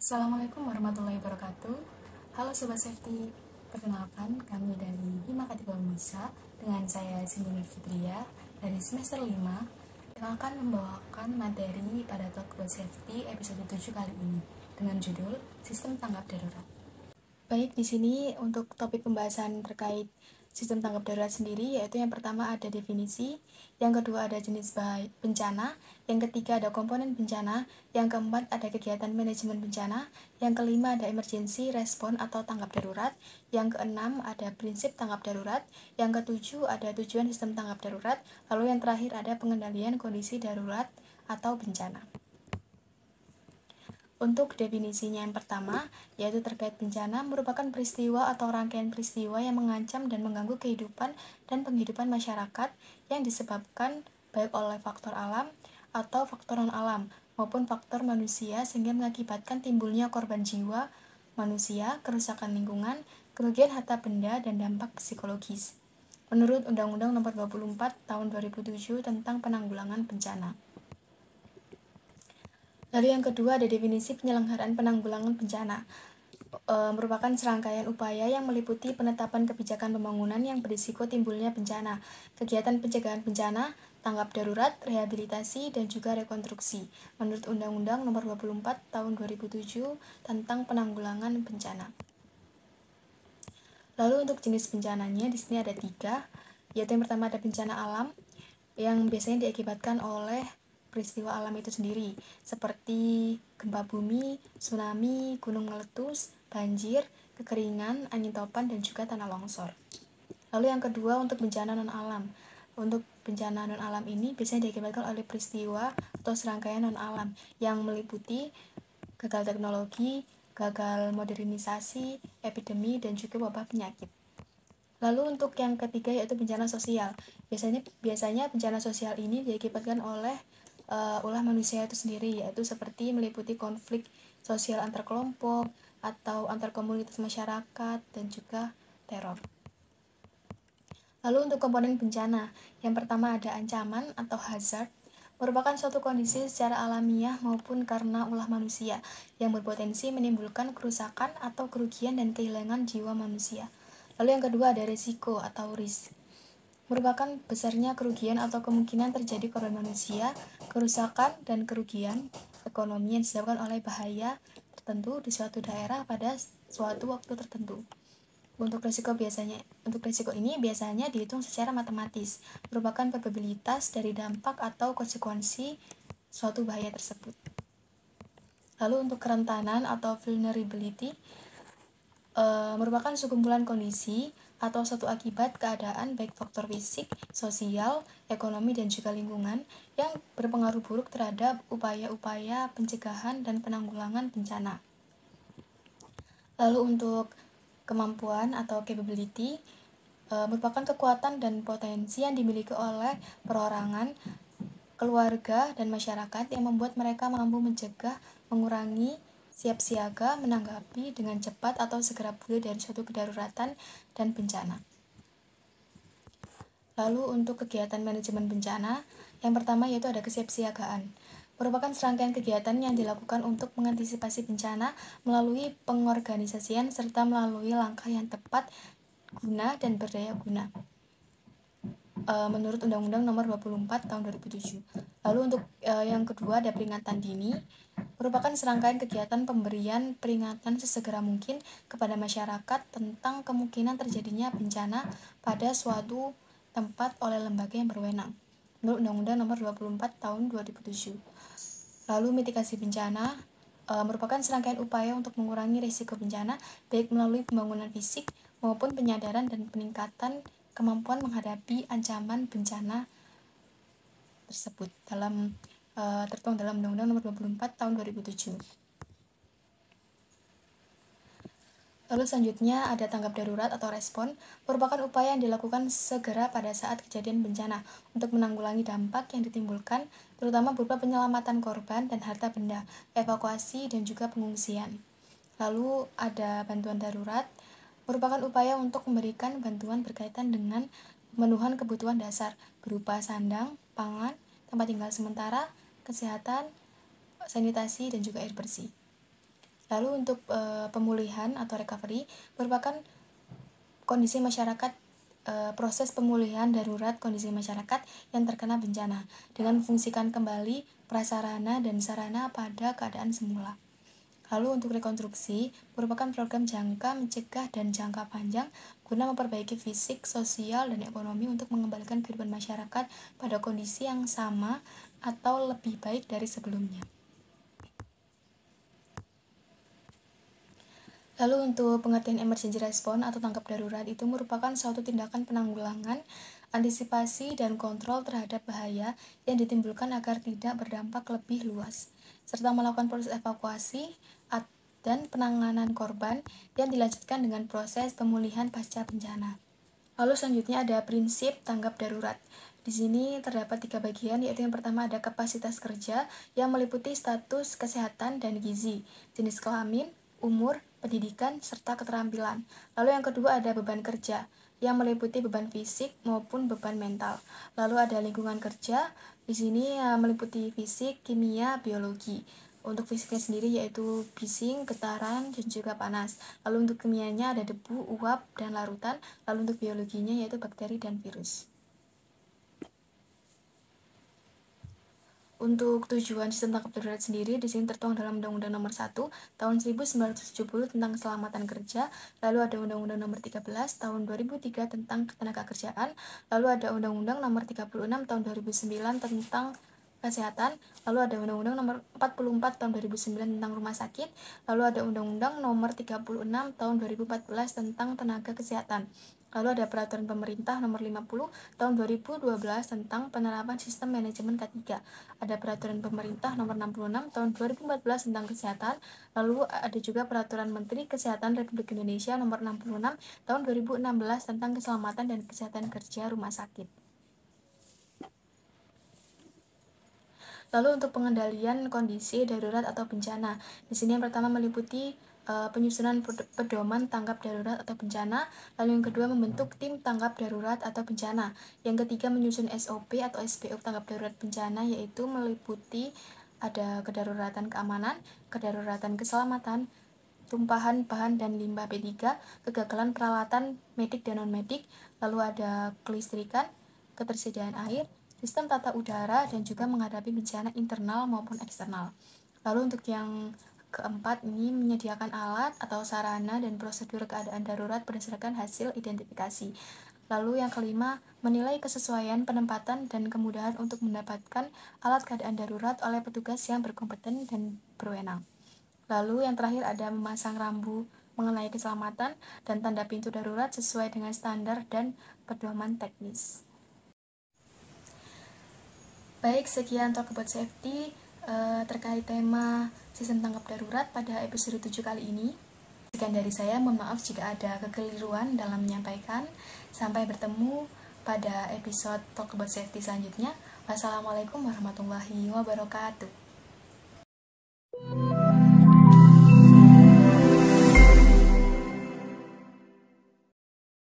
Assalamualaikum warahmatullahi wabarakatuh. Halo Sobat Safety, perkenalkan kami dari Hima Katiba Unisa dengan saya Cindy Nur Fitria dari semester 5 yang akan membawakan materi pada Talk About Safety episode 7 kali ini dengan judul Sistem Tanggap Darurat. Baik, di sini untuk topik pembahasan terkait sistem tanggap darurat sendiri, yaitu yang pertama ada definisi, yang kedua ada jenis bencana, yang ketiga ada komponen bencana, yang keempat ada kegiatan manajemen bencana, yang kelima ada emergency respon atau tanggap darurat, yang keenam ada prinsip tanggap darurat, yang ketujuh ada tujuan sistem tanggap darurat, lalu yang terakhir ada pengendalian kondisi darurat atau bencana. Untuk definisinya yang pertama, yaitu terkait bencana merupakan peristiwa atau rangkaian peristiwa yang mengancam dan mengganggu kehidupan dan penghidupan masyarakat yang disebabkan baik oleh faktor alam atau faktor non-alam maupun faktor manusia sehingga mengakibatkan timbulnya korban jiwa manusia, kerusakan lingkungan, kerugian harta benda, dan dampak psikologis. Menurut Undang-Undang Nomor 24 Tahun 2007 tentang Penanggulangan Bencana. Lalu yang kedua ada definisi penyelenggaraan penanggulangan bencana. Merupakan serangkaian upaya yang meliputi penetapan kebijakan pembangunan yang berisiko timbulnya bencana, kegiatan pencegahan bencana, tanggap darurat, rehabilitasi, dan juga rekonstruksi. Menurut Undang-Undang Nomor 24 Tahun 2007 tentang Penanggulangan Bencana. Lalu untuk jenis bencananya di sini ada 3, yaitu yang pertama ada bencana alam yang biasanya diakibatkan oleh peristiwa alam itu sendiri, seperti gempa bumi, tsunami, gunung meletus, banjir, kekeringan, angin topan, dan juga tanah longsor. Lalu yang kedua untuk bencana non-alam. Untuk bencana non-alam ini biasanya diakibatkan oleh peristiwa atau serangkaian non-alam yang meliputi gagal teknologi, gagal modernisasi, epidemi, dan juga wabah penyakit. Lalu untuk yang ketiga yaitu bencana sosial. Biasanya bencana sosial ini diakibatkan oleh ulah manusia itu sendiri, yaitu seperti meliputi konflik sosial antar kelompok atau antar komunitas masyarakat dan juga teror. Lalu untuk komponen bencana, yang pertama ada ancaman atau hazard, merupakan suatu kondisi secara alamiah maupun karena ulah manusia yang berpotensi menimbulkan kerusakan atau kerugian dan kehilangan jiwa manusia. Lalu yang kedua ada risiko atau risk, merupakan besarnya kerugian atau kemungkinan terjadi korban manusia, kerusakan, dan kerugian ekonomi yang disebabkan oleh bahaya tertentu di suatu daerah pada suatu waktu tertentu. Untuk risiko ini biasanya dihitung secara matematis, merupakan probabilitas dari dampak atau konsekuensi suatu bahaya tersebut. Lalu untuk kerentanan atau vulnerability, merupakan sekumpulan kondisi atau suatu akibat keadaan baik faktor fisik, sosial, ekonomi, dan juga lingkungan yang berpengaruh buruk terhadap upaya-upaya pencegahan dan penanggulangan bencana. Lalu untuk kemampuan atau capability, merupakan kekuatan dan potensi yang dimiliki oleh perorangan, keluarga, dan masyarakat yang membuat mereka mampu mencegah, mengurangi, siap siaga, menanggapi dengan cepat atau segera pulih dari suatu kedaruratan dan bencana. Lalu untuk kegiatan manajemen bencana, yang pertama yaitu ada kesiapsiagaan. Merupakan serangkaian kegiatan yang dilakukan untuk mengantisipasi bencana melalui pengorganisasian serta melalui langkah yang tepat, guna, dan berdaya guna. Menurut Undang-Undang Nomor 24 Tahun 2007. Lalu untuk yang kedua ada peringatan dini, merupakan serangkaian kegiatan pemberian peringatan sesegera mungkin kepada masyarakat tentang kemungkinan terjadinya bencana pada suatu tempat oleh lembaga yang berwenang. Menurut Undang-Undang Nomor 24 Tahun 2007. Lalu mitigasi bencana merupakan serangkaian upaya untuk mengurangi risiko bencana baik melalui pembangunan fisik maupun penyadaran dan peningkatan kemampuan menghadapi ancaman bencana tersebut tertuang dalam Undang-Undang Nomor 24 Tahun 2007. Lalu selanjutnya ada tanggap darurat atau respon, merupakan upaya yang dilakukan segera pada saat kejadian bencana untuk menanggulangi dampak yang ditimbulkan, terutama berupa penyelamatan korban dan harta benda, evakuasi, dan juga pengungsian. Lalu ada bantuan darurat, merupakan upaya untuk memberikan bantuan berkaitan dengan pemenuhan kebutuhan dasar berupa sandang, pangan, tempat tinggal sementara, kesehatan, sanitasi, dan juga air bersih. Lalu untuk pemulihan atau recovery merupakan kondisi masyarakat, proses pemulihan darurat kondisi masyarakat yang terkena bencana dengan memfungsikan kembali prasarana dan sarana pada keadaan semula. Lalu untuk rekonstruksi merupakan program jangka mencegah dan jangka panjang guna memperbaiki fisik, sosial, dan ekonomi untuk mengembalikan kehidupan masyarakat pada kondisi yang sama atau lebih baik dari sebelumnya. Lalu untuk pengertian emergency response atau tanggap darurat itu merupakan suatu tindakan penanggulangan, antisipasi, dan kontrol terhadap bahaya yang ditimbulkan agar tidak berdampak lebih luas, serta melakukan proses evakuasi dan penanganan korban yang dilanjutkan dengan proses pemulihan pasca bencana. Lalu selanjutnya ada prinsip tanggap darurat. Di sini terdapat 3 bagian, yaitu yang pertama ada kapasitas kerja yang meliputi status kesehatan dan gizi, jenis kelamin, umur, pendidikan, serta keterampilan. Lalu yang kedua ada beban kerja yang meliputi beban fisik maupun beban mental. Lalu ada lingkungan kerja, di sini meliputi fisik, kimia, biologi. Untuk fisiknya sendiri yaitu bising, getaran, dan juga panas. Lalu untuk kimianya ada debu, uap, dan larutan. Lalu untuk biologinya yaitu bakteri dan virus. Untuk tujuan sistem tanggap darurat sendiri di sini tertuang dalam Undang-Undang Nomor 1 Tahun 1970 tentang keselamatan kerja, lalu ada Undang-Undang Nomor 13 Tahun 2003 tentang ketenagakerjaan, lalu ada Undang-Undang Nomor 36 Tahun 2009 tentang kesehatan, lalu ada Undang-Undang Nomor 44 Tahun 2009 tentang rumah sakit, lalu ada Undang-Undang Nomor 36 Tahun 2014 tentang tenaga kesehatan. Lalu ada Peraturan Pemerintah Nomor 50 Tahun 2012 tentang penerapan sistem manajemen K3. Ada Peraturan Pemerintah Nomor 66 Tahun 2014 tentang kesehatan. Lalu ada juga Peraturan Menteri Kesehatan Republik Indonesia Nomor 66 Tahun 2016 tentang keselamatan dan kesehatan kerja rumah sakit. Lalu untuk pengendalian kondisi darurat atau bencana, di sini yang pertama meliputi penyusunan pedoman tanggap darurat atau bencana, lalu yang kedua membentuk tim tanggap darurat atau bencana, yang ketiga menyusun SOP atau SPO tanggap darurat bencana, yaitu meliputi ada kedaruratan keamanan, kedaruratan keselamatan, tumpahan bahan dan limbah B3, kegagalan peralatan medik dan non-medik, lalu ada kelistrikan, ketersediaan air, sistem tata udara, dan juga menghadapi bencana internal maupun eksternal. Lalu untuk yang keempat ini menyediakan alat atau sarana dan prosedur keadaan darurat berdasarkan hasil identifikasi. Lalu yang kelima, menilai kesesuaian penempatan dan kemudahan untuk mendapatkan alat keadaan darurat oleh petugas yang berkompeten dan berwenang. Lalu yang terakhir ada memasang rambu mengenai keselamatan dan tanda pintu darurat sesuai dengan standar dan pedoman teknis. Baik, sekian Talk About Safety terkait tema sistem tanggap darurat pada episode 7 kali ini. Sekian dari saya, mohon maaf jika ada kekeliruan dalam menyampaikan. Sampai bertemu pada episode Talk About Safety selanjutnya. Wassalamualaikum warahmatullahi wabarakatuh.